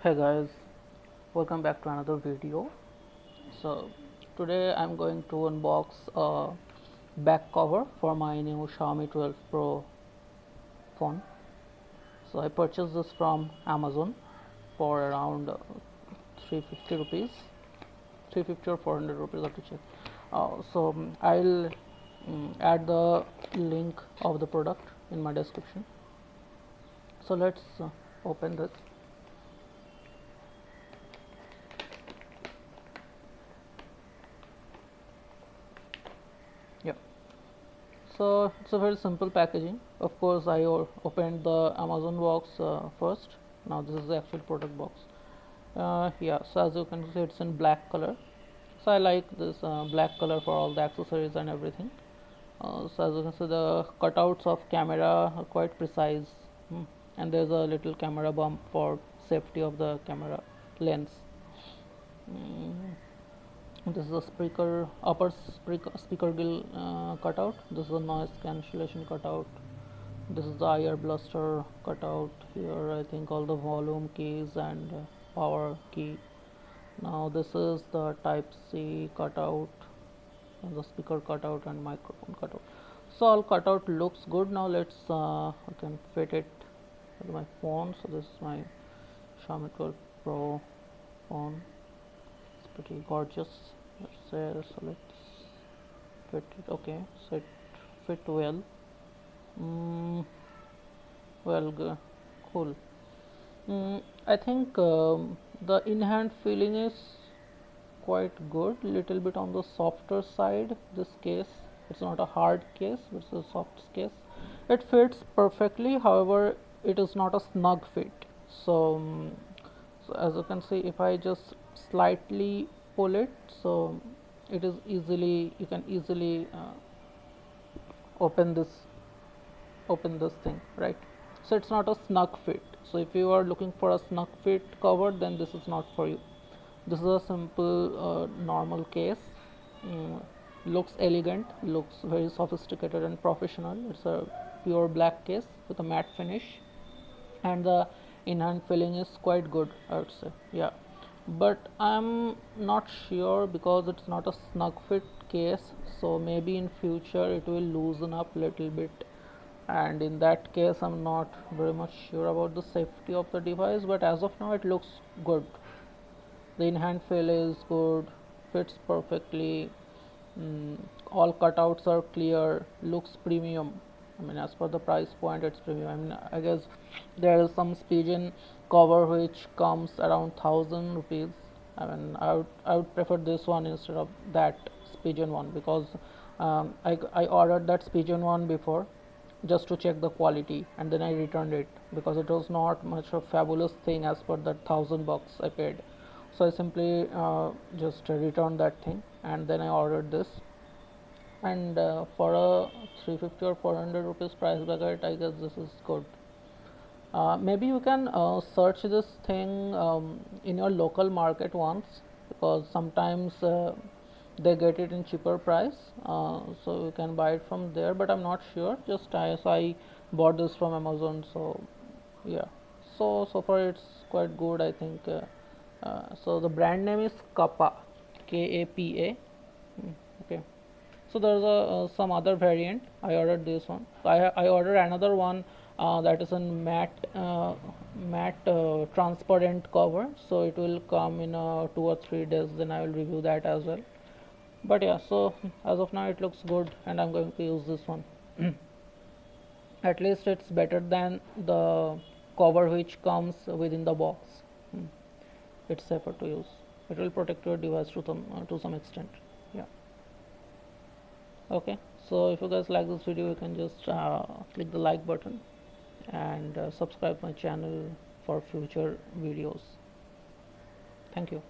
Hey guys, welcome back to another video. So today I'm going to unbox a back cover for my new Xiaomi 12 Pro phone. So I purchased this from Amazon for around 350 rupees, 350 or 400 rupees. I have to check. I'll add the link of the product in my description. So let's open this. Yep. So it's a very simple packaging. Of course, I opened the Amazon box first. Now this is the actual product box. Yeah, so as you can see, it's in black color. So I like this black color for all the accessories and everything. So as you can see, the cutouts of camera are quite precise, and there's a little camera bump for safety of the camera lens. Mm, this is a speaker grill cutout. This is a noise cancellation cutout. This is the IR blaster cutout. Here I think all the volume keys and power key. Now this is the type C cutout, and the speaker cutout and microphone cutout. So all cutout looks good. Now let's I can fit it with my phone. So this is my Xiaomi 12 Pro phone. It's pretty gorgeous. Let's say, so let's fit it. Okay, so it fit well. Well, cool. I think the in-hand feeling is quite good, little bit on the softer side. This case, it's not a hard case, it's a soft case. It fits perfectly, however it is not a snug fit. So as you can see, if I just slightly pull it, so it is easily, you can easily open this thing, right? So it's not a snug fit. So if you are looking for a snug fit cover, then this is not for you. This is a simple normal case. Looks elegant, looks very sophisticated and professional. It's a pure black case with a matte finish, and the in-hand feeling is quite good, I would say. Yeah, but I'm not sure because it's not a snug fit case, so maybe in future it will loosen up little bit, and in that case I'm not very much sure about the safety of the device. But as of now it looks good. The in-hand feel is good, fits perfectly. All cutouts are clear, looks premium. I mean, as per the price point, it's premium. I mean, I guess there is some pigeon cover which comes around 1,000 rupees. I mean, I would prefer this one instead of that pigeon one, because I ordered that pigeon one before just to check the quality, and then I returned it because it was not much of fabulous thing as per that 1,000 bucks I paid. So I simply just returned that thing, and then I ordered this. And for a 350 or 400 rupees price bracket, I guess this is good. Maybe you can search this thing in your local market once, because sometimes they get it in cheaper price, so you can buy it from there, but I'm not sure. Just I bought this from Amazon, so yeah. So far it's quite good, I think. So the brand name is Kappa, Kapa. Okay. So there's some other variant. I ordered this one. I ordered another one that is in matte transparent cover. So it will come in 2 or 3 days. Then I will review that as well. But yeah, so as of now it looks good, and I'm going to use this one. At least it's better than the cover which comes within the box. It's safer to use. It will protect your device to some extent. Yeah. Okay, so if you guys like this video, you can just click the like button and subscribe my channel for future videos. Thank you.